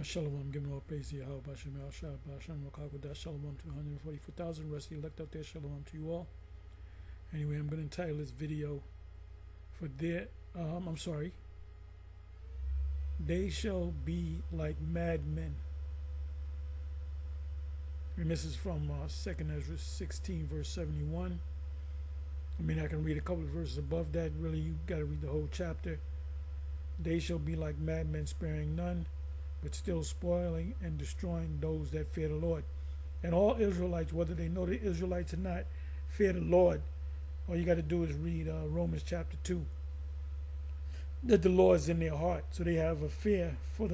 Shalom, giving all praise to Yahweh, Bashem, Shah, Bashem, Rakakwadash, Shalom to the 144,000, rest of the elect out there, Shalom to you all. Anyway, I'm going to entitle this video for they shall be like madmen. And this is from 2nd Ezra 16, verse 71. I mean, I can read a couple of verses above that. Really, you got to read the whole chapter. They shall be like madmen, sparing none, but still spoiling and destroying those that fear the Lord. And all Israelites, whether they know the Israelites or not, fear the Lord. All you got to do is read Romans chapter 2. That the Lord is in their heart. So they have a fear for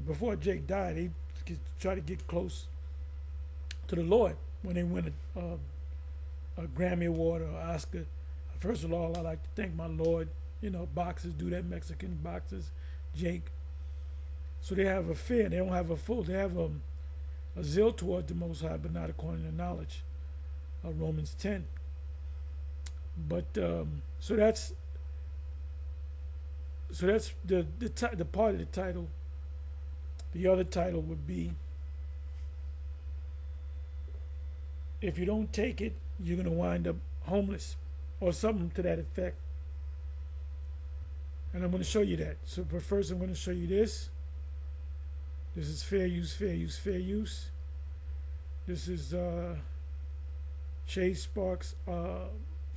before Jake died, they try to get close to the Lord when they win a Grammy Award or Oscar. First of all, I like to thank my Lord. Boxers do that, Mexican boxers, Jake. So they have a fear. They don't have they have a zeal toward the Most High, but not according to knowledge. Romans 10. But so that's the part of the title. The other title would be, if you don't take it, you're going to wind up homeless, or something to that effect. And I'm going to show you that. So, but first I'm going to show you this. This is fair use, fair use, fair use. This is Chase Sparks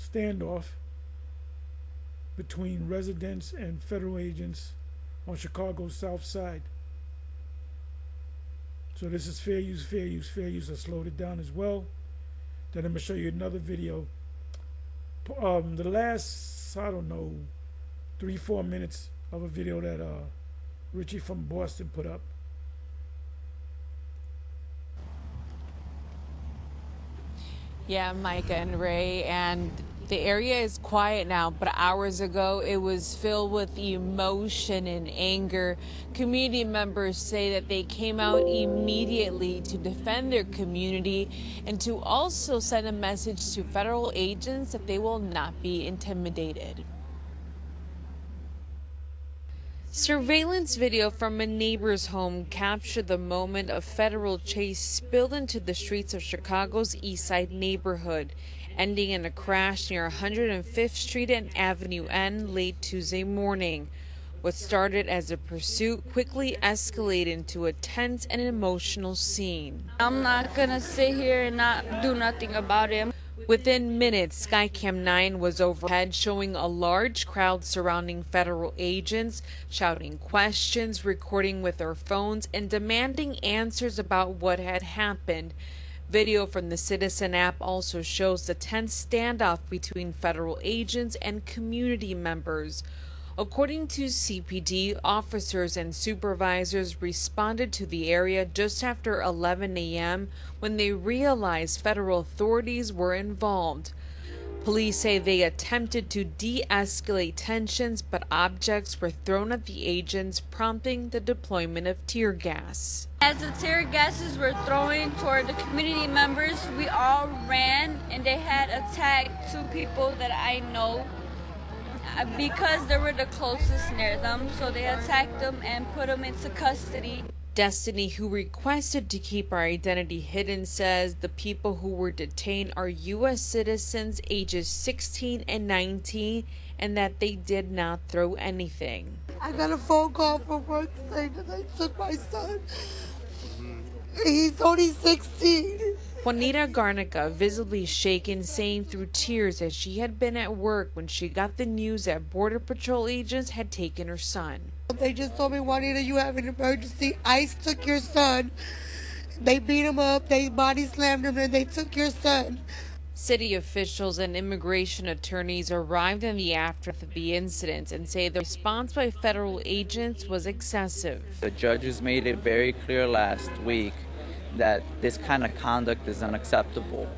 standoff between residents and federal agents on Chicago's South Side. So this is fair use, fair use, fair use. I slowed it down as well. Then I'm going to show you another video. The last, 3-4 minutes of a video that Richie from Boston put up. Yeah, Micah and Ray, and the area is quiet now, but hours ago it was filled with emotion and anger. Community members say that they came out immediately to defend their community and to also send a message to federal agents that they will not be intimidated. Surveillance video from a neighbor's home captured the moment a federal chase spilled into the streets of Chicago's East Side neighborhood, ending in a crash near 105th Street and Avenue N late Tuesday morning. What started as a pursuit quickly escalated into a tense and emotional scene. I'm not gonna sit here and not do nothing about it. Within minutes, Skycam 9 was overhead, showing a large crowd surrounding federal agents, shouting questions, recording with their phones, and demanding answers about what had happened. Video from the Citizen app also shows the tense standoff between federal agents and community members. According to CPD, officers and supervisors responded to the area just after 11 a.m. when they realized federal authorities were involved. Police say they attempted to de-escalate tensions, but objects were thrown at the agents, prompting the deployment of tear gas. As the tear gases were thrown toward the community members, we all ran, and they had attacked 2 people that I know because they were the closest near them, so they attacked them and put them into custody. Destiny, who requested to keep our identity hidden, says the people who were detained are U.S. citizens ages 16 and 19 and that they did not throw anything. I got a phone call from work saying that they took my son. He's only 16. Juanita Garnica, visibly shaken, saying through tears that she had been at work when she got the news that Border Patrol agents had taken her son. They just told me, Juanita, you have an emergency. ICE took your son. They beat him up, they body slammed him, and they took your son. City officials and immigration attorneys arrived in the aftermath of the incident and say the response by federal agents was excessive. The judges made it very clear last week that this kind of conduct is unacceptable.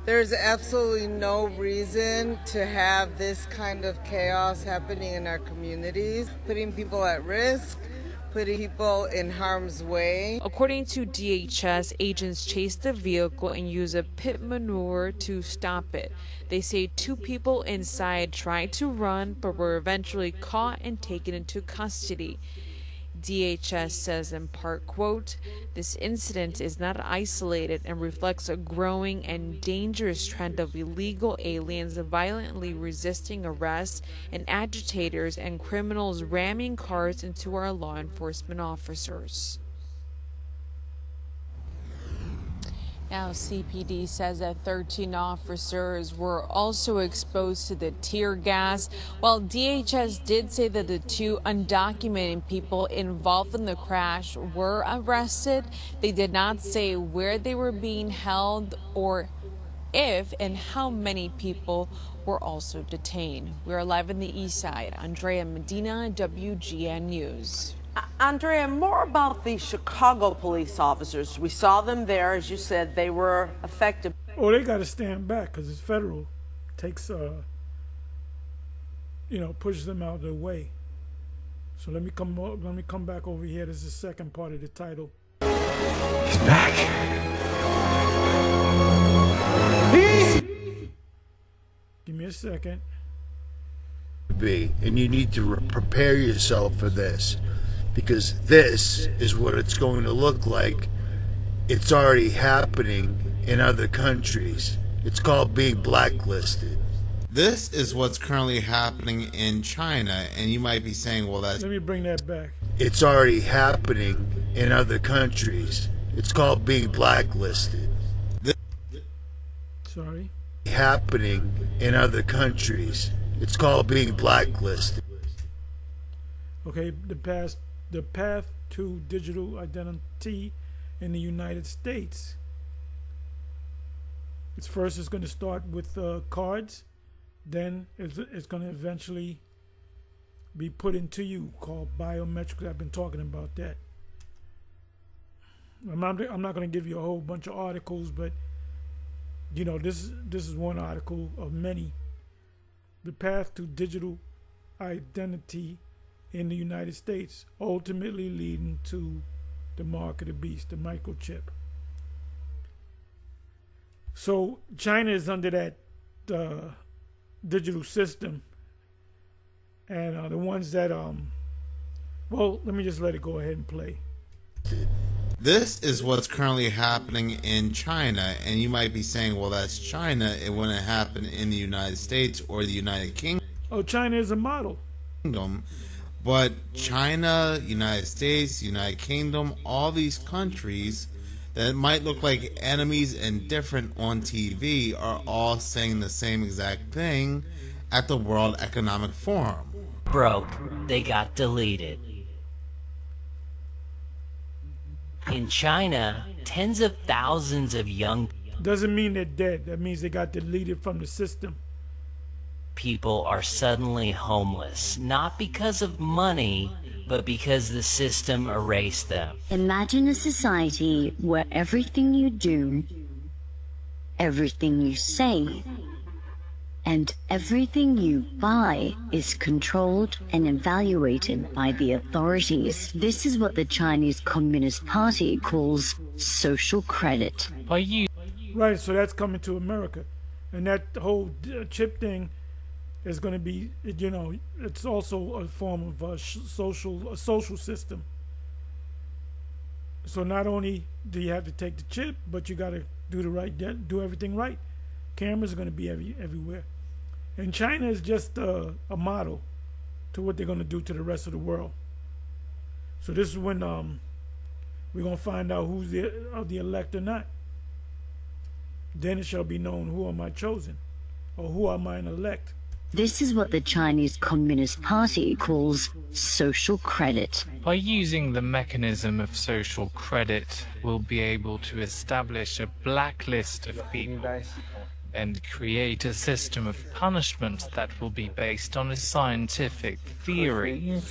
There's absolutely no reason to have this kind of chaos happening in our communities, putting people at risk, putting people in harm's way. According to DHS, agents chased the vehicle and used a pit maneuver to stop it. They say 2 people inside tried to run but were eventually caught and taken into custody. DHS says in part, quote, "This incident is not isolated and reflects a growing and dangerous trend of illegal aliens violently resisting arrest and agitators and criminals ramming cars into our law enforcement officers." Now, CPD says that 13 officers were also exposed to the tear gas. While DHS did say that the 2 undocumented people involved in the crash were arrested, they did not say where they were being held or if and how many people were also detained. We're live in the East Side. Andrea Medina, WGN News. Andrea, more about the Chicago police officers. We saw them there, as you said, they were affected. Oh, they got to stand back because it's federal. Takes, pushes them out of the way. So let me come back over here. This is the second part of the title. He's back. Give me a second. And you need to prepare yourself for this, because this is what it's going to look like. It's already happening in other countries. It's called being blacklisted. This is what's currently happening in China, and you might be saying, well, that's... Let me bring that back. It's already happening in other countries. It's called being blacklisted. Sorry. Happening in other countries. It's called being blacklisted. Okay, the path to digital identity in the United States. It's going to start with cards, then it's going to eventually be put into you, called biometrics. I've been talking about that. I'm not going to give you a whole bunch of articles, but this is one article of many. The path to digital identity in the United States, ultimately leading to the mark of the beast, the microchip. So China is under that digital system, and the ones that let me just let it go ahead and play. This is what's currently happening in China, and you might be saying, well, that's China. It wouldn't happen in the United States or the United Kingdom. Oh, China is a model. But China, United States, United Kingdom, all these countries that might look like enemies and different on TV are all saying the same exact thing at the World Economic Forum. Bro, they got deleted. In China, tens of thousands of young doesn't mean they're dead. That means they got deleted from the system. People are suddenly homeless, not because of money, but because the system erased them. Imagine a society where everything you do, everything you say, and everything you buy is controlled and evaluated by the authorities. This is what the Chinese Communist Party calls social credit. Right, so that's coming to America. And that whole chip thing is going to be, it's also a form of a social system. So not only do you have to take the chip, but you got to do everything right. Cameras are going to be everywhere. And China is just a model to what they're going to do to the rest of the world. So this is when we're going to find out who's of the elect or not. Then it shall be known who am I chosen, or who am I an elect. This is what the Chinese Communist Party calls social credit. By using the mechanism of social credit, we'll be able to establish a blacklist of people and create a system of punishment that will be based on a scientific theory.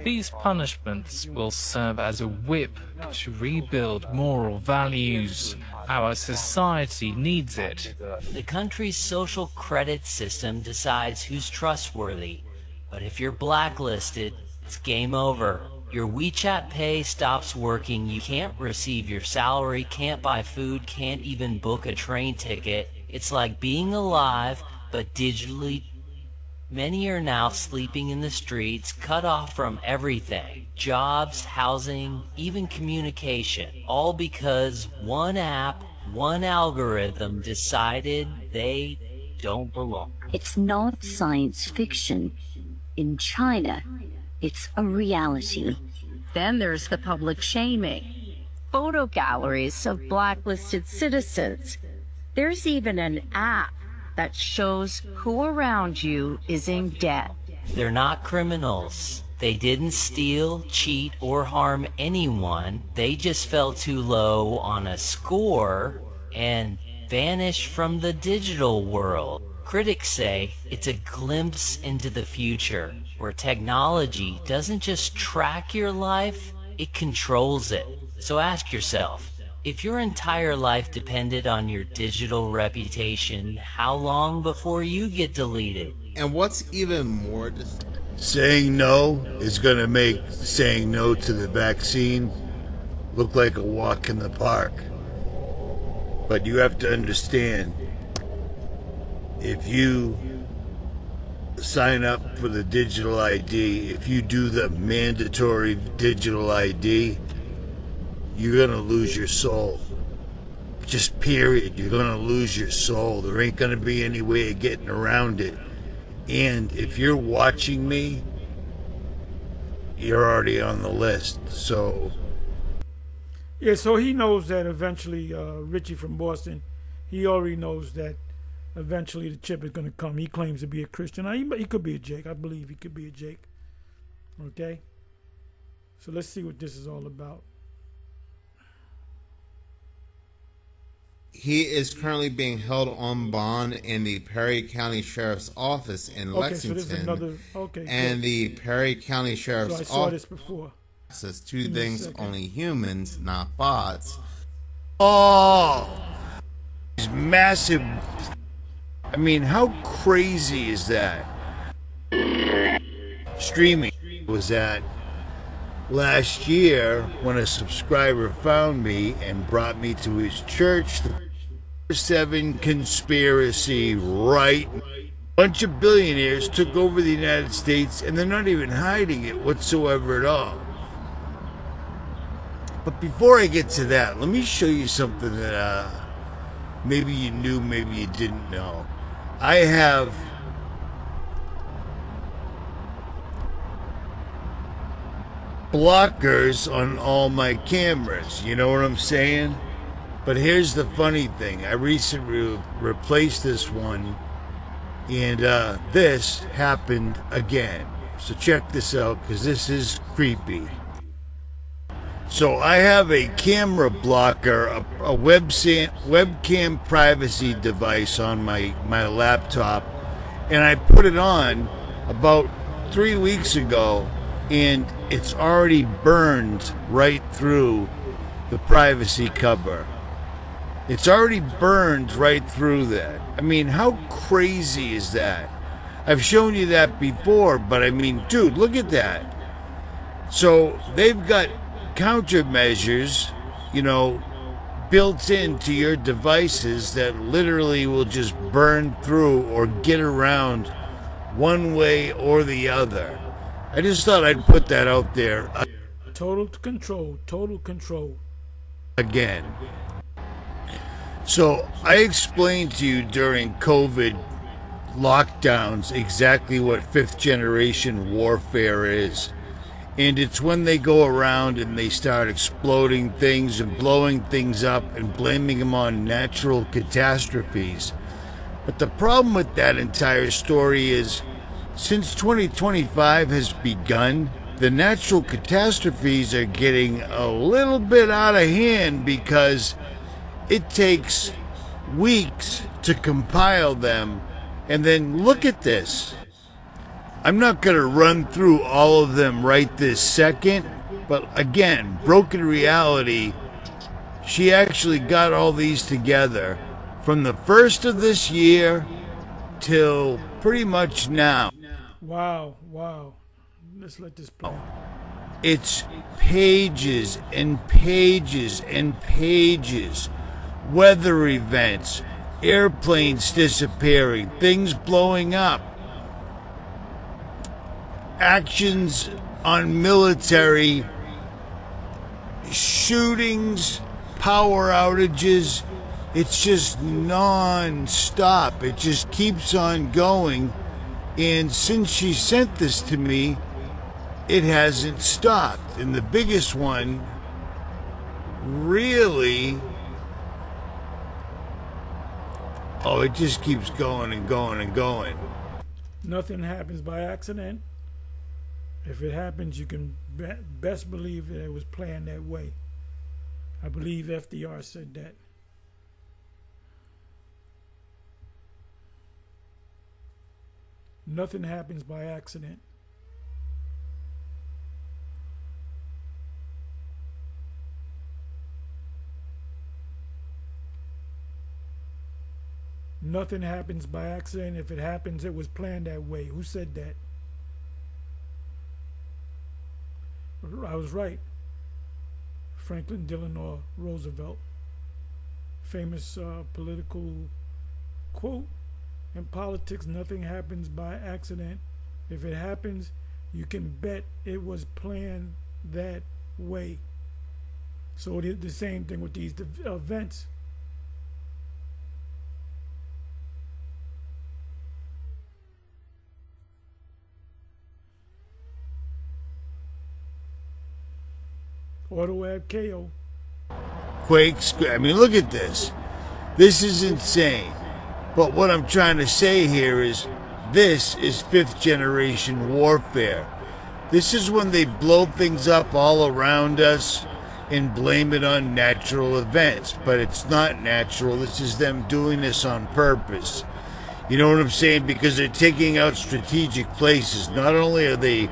These punishments will serve as a whip to rebuild moral values. Our society needs it. The country's social credit system decides who's trustworthy, but if you're blacklisted, it's game over. Your WeChat Pay stops working, you can't receive your salary, can't buy food, can't even book a train ticket. It's like being alive, but digitally Many are now sleeping in the streets, cut off from everything. Jobs, housing, even communication. All because one app, one algorithm decided they don't belong. It's not science fiction. In China, it's a reality. Then there's the public shaming. Photo galleries of blacklisted citizens. There's even an app that shows who around you is in debt. They're not criminals. They didn't steal, cheat, or harm anyone. They just fell too low on a score and vanished from the digital world. Critics say it's a glimpse into the future, where technology doesn't just track your life, it controls it. So ask yourself, if your entire life depended on your digital reputation, how long before you get deleted? And what's even more saying no is going to make saying no to the vaccine look like a walk in the park. But you have to understand, if you sign up for the digital ID, if you do the mandatory digital ID, you're going to lose your soul. Just period. You're going to lose your soul. There ain't going to be any way of getting around it. And if you're watching me, you're already on the list. So yeah, so he knows that eventually, Richie from Boston, he already knows that eventually the chip is going to come. He claims to be a Christian. Now, he could be a Jake. I believe he could be a Jake. Okay? So let's see what this is all about. He is currently being held on bond in the Perry County Sheriff's Office in Lexington. So this is another, and the Perry County Sheriff's Office. So I saw this before. Says two things only humans, not bots. Oh, these massive. I mean, how crazy is that? Streaming was at last year when a subscriber found me and brought me to his church. The 7 conspiracy, right? Bunch of billionaires took over the United States and they're not even hiding it whatsoever at all. But before I get to that, let me show you something that maybe you knew, maybe you didn't know. I have blockers on all my cameras, you know what I'm saying? But here's the funny thing. I recently replaced this one, and this happened again. So check this out, because this is creepy. So I have a camera blocker, a webcam privacy device on my laptop, and I put it on about 3 weeks ago, and it's already burned right through the privacy cover. It's already burned right through that. I mean, how crazy is that? I've shown you that before, but I mean, dude, look at that. So they've got countermeasures, you know, built into your devices that literally will just burn through or get around one way or the other. I just thought I'd put that out there. Total control, total control. Again. So I explained to you during COVID lockdowns exactly what 5th generation warfare is. And it's when they go around and they start exploding things and blowing things up and blaming them on natural catastrophes. But the problem with that entire story is, since 2025 has begun, the natural catastrophes are getting a little bit out of hand because it takes weeks to compile them. And then look at this. I'm not going to run through all of them right this second, but again, Broken Reality, she actually got all these together from the 1st of this year till pretty much now. Wow, wow. Let's let this play. It's pages and pages and pages. Weather events, airplanes disappearing, things blowing up. actions on military, shootings, power outages. It's just non-stop. It just keeps on going. And since she sent this to me, it hasn't stopped. And the biggest one, really, it just keeps going and going and going. Nothing happens by accident. If it happens, you can best believe that it was planned that way. I believe FDR said that. Nothing happens by accident. Nothing happens by accident. If it happens, it was planned that way. Who said that? I was right. Franklin Delano Roosevelt. Famous political quote. In politics, nothing happens by accident. If it happens, you can bet it was planned that way. So it is the same thing with these events. AutoAd KO. Quakes. I mean, look at this. This is insane. But what I'm trying to say here is this is fifth generation warfare. This is when they blow things up all around us and blame it on natural events. But it's not natural. This is them doing this on purpose. You know what I'm saying? Because they're taking out strategic places. Not only are they,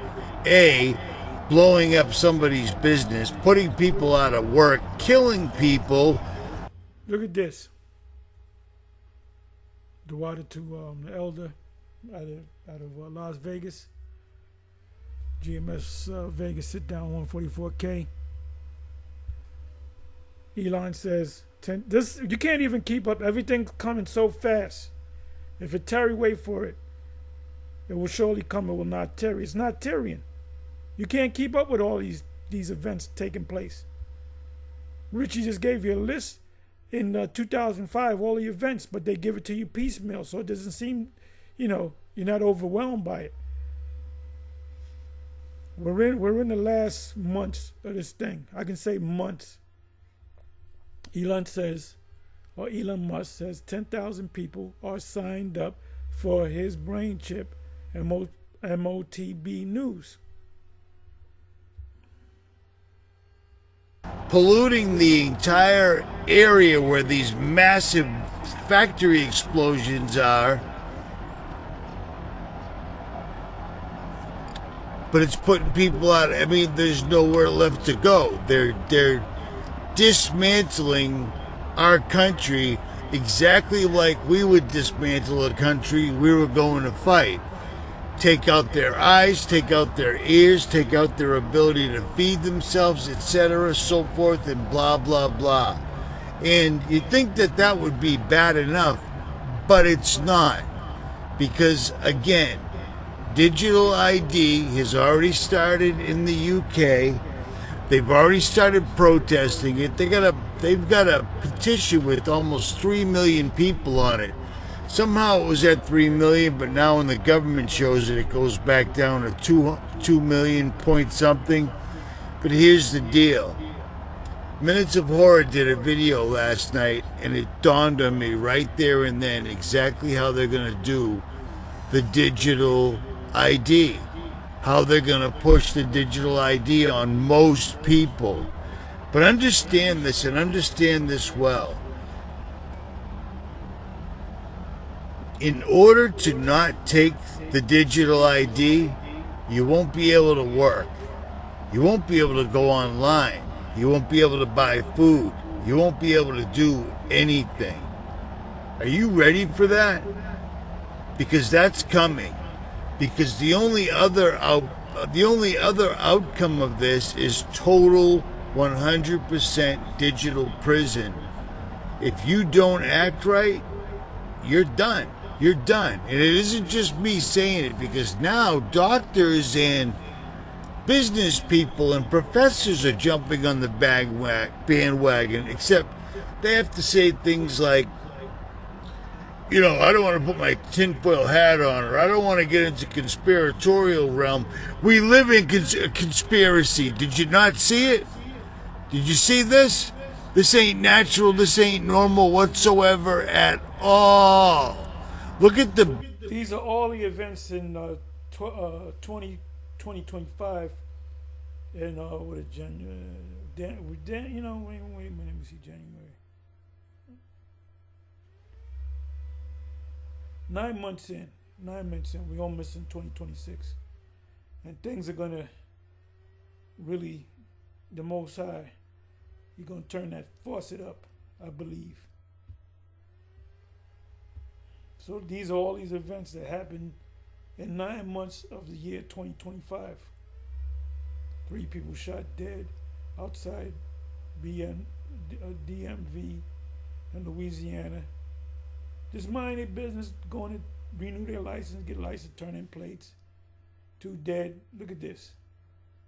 blowing up somebody's business, putting people out of work, killing people. Look at this. The water to the elder out of Las Vegas. GMS Vegas sit down 144K. Elon says, "This you can't even keep up. Everything's coming so fast. If it tarry, wait for it. It will surely come. It will not tarry. It's not tarrying. You can't keep up with all these events taking place. Richie just gave you a list in 2005, all the events, but they give it to you piecemeal, so it doesn't seem, you're not overwhelmed by it. We're in the last months of this thing. I can say months. Elon Musk says 10,000 people are signed up for his brain chip, MOTB News. Polluting the entire area where these massive factory explosions are. But it's putting people out. I mean, there's nowhere left to go. They're dismantling our country exactly like we would dismantle a country we were going to fight. Take out their eyes, take out their ears, take out their ability to feed themselves, etc., so forth, and blah, blah, blah. And you'd think that would be bad enough, but it's not. Because, again, digital ID has already started in the UK. They've already started protesting it. They've got a petition with almost 3 million people on it. Somehow it was at 3 million, but now when the government shows it, it goes back down to 2 million point something. But here's the deal. Minutes of Horror did a video last night, and it dawned on me right there and then exactly how they're going to do the digital ID. How they're going to push the digital ID on most people. But understand this, and understand this well. In order to not take the digital ID, you won't be able to work. You won't be able to go online. You won't be able to buy food. You won't be able to do anything. Are you ready for that? Because that's coming. Because the only other outcome of this is total 100% digital prison. If you don't act right, you're done. you're done. And it isn't just me saying it, because now doctors and business people and professors are jumping on the bandwagon, except they have to say things like, you know, I don't want to put my tinfoil hat on, or I don't want to get into conspiratorial realm. We live in conspiracy. Did you not see it? Did you see this? This ain't natural. This ain't normal whatsoever at all. Look at the... These are all the events in 2025. And what is January? You know, wait a minute, let me see January. 9 months in. We're almost in 2026. And things are going to really, the Most High, you're going to turn that faucet up, I believe. So these are all these events that happened in 9 months of the year 2025. 3 people shot dead outside DMV in Louisiana. Just mind their business, going to renew their license, get license, turn in plates. 2 dead. Look at this.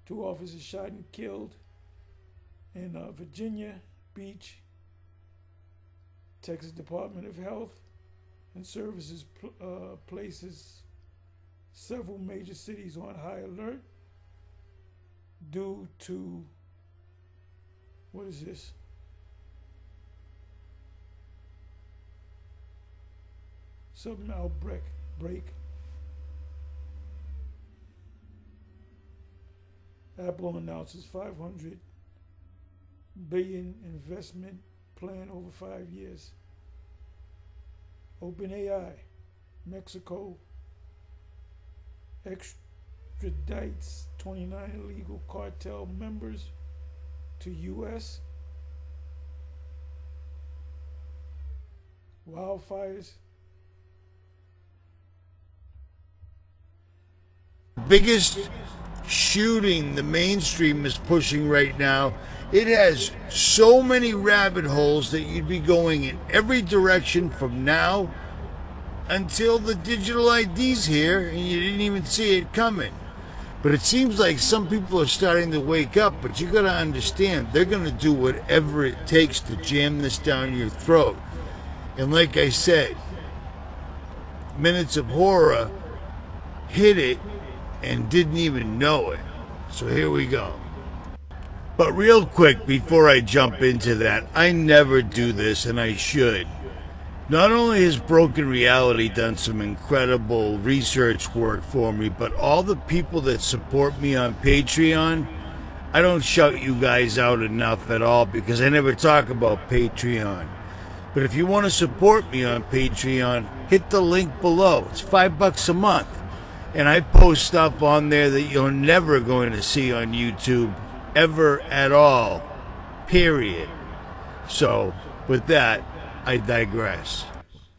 2 officers shot and killed in Virginia Beach. Texas Department of Health and Services places several major cities on high alert due to, what is this? Some outbreak. Apple announces $500 billion investment plan over 5 years. OpenAI, Mexico extradites 29 illegal cartel members to U.S. Wildfires. Biggest shooting the mainstream is pushing right now. It has so many rabbit holes that you'd be going in every direction from now until the digital ID's here and you didn't even see it coming. But it seems like some people are starting to wake up, but you gotta understand, they're gonna do whatever it takes to jam this down your throat. And like I said, Minutes of Horror hit it and didn't even know it. So here we go. But real quick, before I jump into that, I never do this, and I should. Not only has Broken Reality done some incredible research work for me, but all the people that support me on Patreon, I don't shout you guys out enough at all because I never talk about Patreon. But if you want to support me on Patreon, hit the link below. It's $5 a month. And I post stuff on there that you're never going to see on YouTube ever at all, period. So, with that, I digress.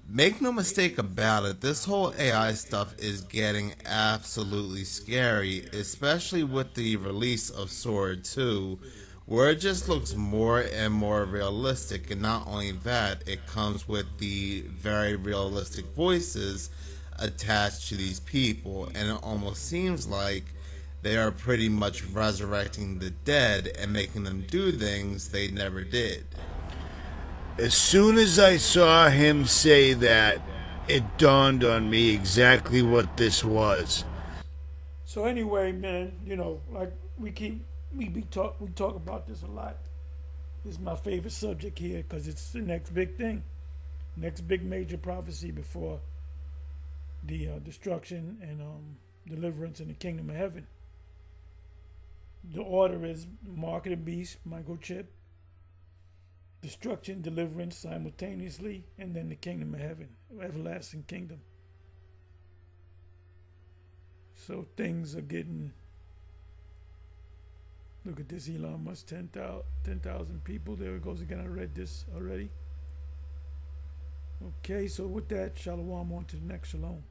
Make no mistake about it, this whole AI stuff is getting absolutely scary, especially with the release of Sword 2, where it just looks more and more realistic. And not only that, it comes with the very realistic voices attached to these people, and it almost seems like they are pretty much resurrecting the dead and making them do things they never did. As soon as I saw him say that, it dawned on me exactly what this was. So anyway, man, you know, like we talk about this a lot. This is my favorite subject here because it's the next big thing, next big major prophecy before the destruction and deliverance in the kingdom of heaven. The order is Mark of the Beast, microchip, destruction, deliverance simultaneously, and then the kingdom of heaven, everlasting kingdom. So things are getting, look at this, Elon Musk, 10,000 people. There it goes again, I read this already. Okay, so with that, shalom, on to the next shalom.